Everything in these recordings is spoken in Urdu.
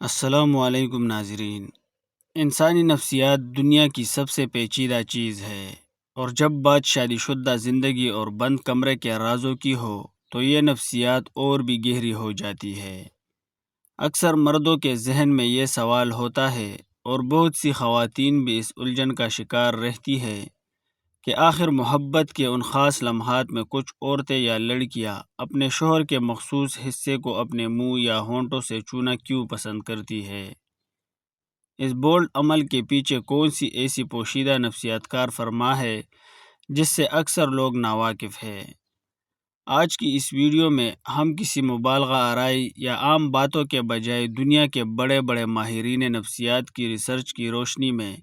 السلام علیکم ناظرین۔ انسانی نفسیات دنیا کی سب سے پیچیدہ چیز ہے، اور جب بات شادی شدہ زندگی اور بند کمرے کے رازوں کی ہو تو یہ نفسیات اور بھی گہری ہو جاتی ہے۔ اکثر مردوں کے ذہن میں یہ سوال ہوتا ہے، اور بہت سی خواتین بھی اس الجھن کا شکار رہتی ہے کہ آخر محبت کے ان خاص لمحات میں کچھ عورتیں یا لڑکیاں اپنے شوہر کے مخصوص حصے کو اپنے منہ یا ہونٹوں سے چھونا کیوں پسند کرتی ہے۔ اس بولڈ عمل کے پیچھے کون سی ایسی پوشیدہ نفسیات کار فرما ہے جس سے اکثر لوگ ناواقف ہیں؟ آج کی اس ویڈیو میں ہم کسی مبالغہ آرائی یا عام باتوں کے بجائے دنیا کے بڑے بڑے ماہرین نفسیات کی ریسرچ کی روشنی میں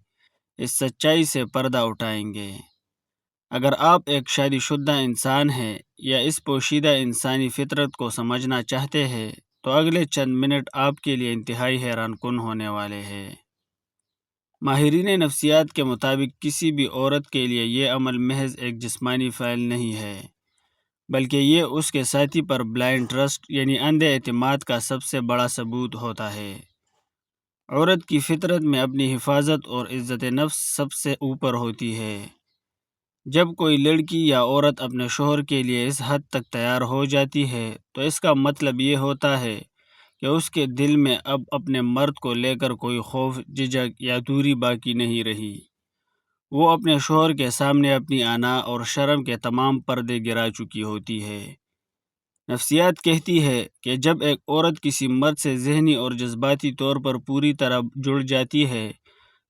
اس سچائی سے پردہ اٹھائیں گے۔ اگر آپ ایک شادی شدہ انسان ہیں یا اس پوشیدہ انسانی فطرت کو سمجھنا چاہتے ہیں تو اگلے چند منٹ آپ کے لیے انتہائی حیران کن ہونے والے ہیں۔ ماہرین نفسیات کے مطابق کسی بھی عورت کے لیے یہ عمل محض ایک جسمانی فعل نہیں ہے، بلکہ یہ اس کے ساتھی پر بلائنڈ ٹرسٹ یعنی اندھے اعتماد کا سب سے بڑا ثبوت ہوتا ہے۔ عورت کی فطرت میں اپنی حفاظت اور عزت نفس سب سے اوپر ہوتی ہے۔ جب کوئی لڑکی یا عورت اپنے شوہر کے لیے اس حد تک تیار ہو جاتی ہے تو اس کا مطلب یہ ہوتا ہے کہ اس کے دل میں اب اپنے مرد کو لے کر کوئی خوف، جھجک یا دوری باقی نہیں رہی۔ وہ اپنے شوہر کے سامنے اپنی انا اور شرم کے تمام پردے گرا چکی ہوتی ہے۔ نفسیات کہتی ہے کہ جب ایک عورت کسی مرد سے ذہنی اور جذباتی طور پر پوری طرح جڑ جاتی ہے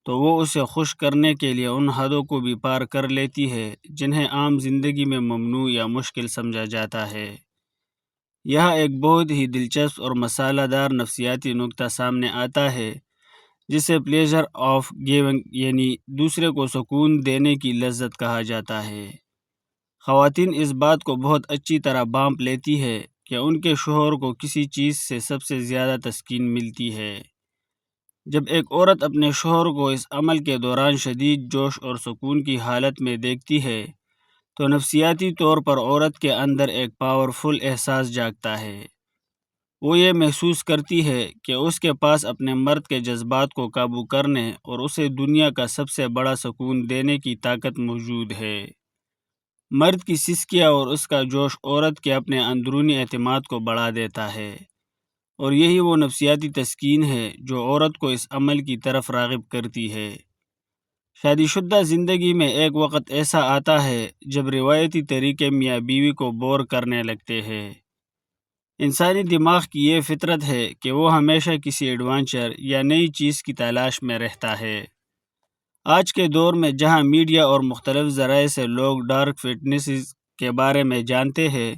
تو وہ اسے خوش کرنے کے لیے ان حدوں کو بھی پار کر لیتی ہے جنہیں عام زندگی میں ممنوع یا مشکل سمجھا جاتا ہے۔ یہاں ایک بہت ہی دلچسپ اور مسالہ دار نفسیاتی نکتہ سامنے آتا ہے جسے پلیزر آف گیونگ یعنی دوسرے کو سکون دینے کی لذت کہا جاتا ہے۔ خواتین اس بات کو بہت اچھی طرح بانپ لیتی ہے کہ ان کے شوہر کو کسی چیز سے سب سے زیادہ تسکین ملتی ہے۔ جب ایک عورت اپنے شوہر کو اس عمل کے دوران شدید جوش اور سکون کی حالت میں دیکھتی ہے تو نفسیاتی طور پر عورت کے اندر ایک پاورفل احساس جاگتا ہے۔ وہ یہ محسوس کرتی ہے کہ اس کے پاس اپنے مرد کے جذبات کو قابو کرنے اور اسے دنیا کا سب سے بڑا سکون دینے کی طاقت موجود ہے۔ مرد کی سسکیاں اور اس کا جوش عورت کے اپنے اندرونی اعتماد کو بڑھا دیتا ہے، اور یہی وہ نفسیاتی تسکین ہے جو عورت کو اس عمل کی طرف راغب کرتی ہے۔ شادی شدہ زندگی میں ایک وقت ایسا آتا ہے جب روایتی طریقے میاں بیوی کو بور کرنے لگتے ہیں۔ انسانی دماغ کی یہ فطرت ہے کہ وہ ہمیشہ کسی ایڈونچر یا نئی چیز کی تلاش میں رہتا ہے۔ آج کے دور میں جہاں میڈیا اور مختلف ذرائع سے لوگ ڈارک فٹنسز کے بارے میں جانتے ہیں،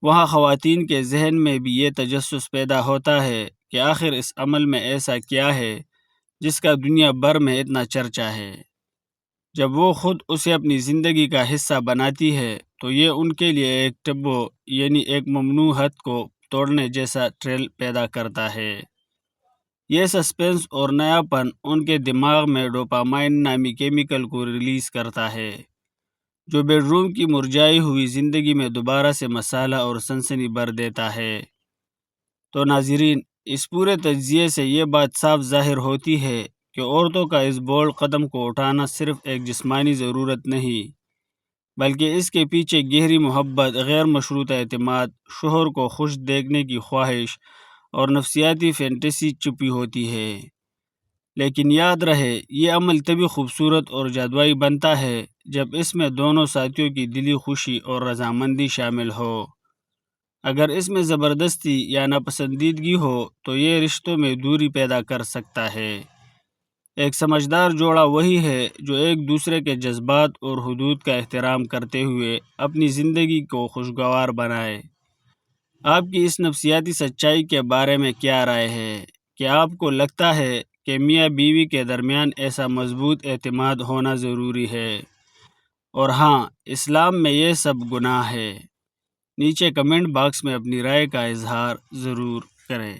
وہاں خواتین کے ذہن میں بھی یہ تجسس پیدا ہوتا ہے کہ آخر اس عمل میں ایسا کیا ہے جس کا دنیا بھر میں اتنا چرچا ہے۔ جب وہ خود اسے اپنی زندگی کا حصہ بناتی ہے تو یہ ان کے لیے ایک ٹبو یعنی ایک ممنوع حد کو توڑنے جیسا تھرل پیدا کرتا ہے۔ یہ سسپنس اور نیا پن ان کے دماغ میں ڈوپامائن نامی کیمیکل کو ریلیز کرتا ہے جو بیڈ روم کی مرجھائی ہوئی زندگی میں دوبارہ سے مسالہ اور سنسنی بھر دیتا ہے۔ تو ناظرین، اس پورے تجزیے سے یہ بات صاف ظاہر ہوتی ہے کہ عورتوں کا اس بولڈ قدم کو اٹھانا صرف ایک جسمانی ضرورت نہیں، بلکہ اس کے پیچھے گہری محبت، غیر مشروطہ اعتماد، شوہر کو خوش دیکھنے کی خواہش اور نفسیاتی فینٹیسی چھپی ہوتی ہے۔ لیکن یاد رہے، یہ عمل تبھی خوبصورت اور جادوئی بنتا ہے جب اس میں دونوں ساتھیوں کی دلی خوشی اور رضامندی شامل ہو۔ اگر اس میں زبردستی یا ناپسندیدگی ہو تو یہ رشتوں میں دوری پیدا کر سکتا ہے۔ ایک سمجھدار جوڑا وہی ہے جو ایک دوسرے کے جذبات اور حدود کا احترام کرتے ہوئے اپنی زندگی کو خوشگوار بنائے۔ آپ کی اس نفسیاتی سچائی کے بارے میں کیا رائے ہے؟ کیا آپ کو لگتا ہے کہ میاں بیوی کے درمیان ایسا مضبوط اعتماد ہونا ضروری ہے؟ اور ہاں، اسلام میں یہ سب گناہ ہے؟ نیچے کمنٹ باکس میں اپنی رائے کا اظہار ضرور کریں۔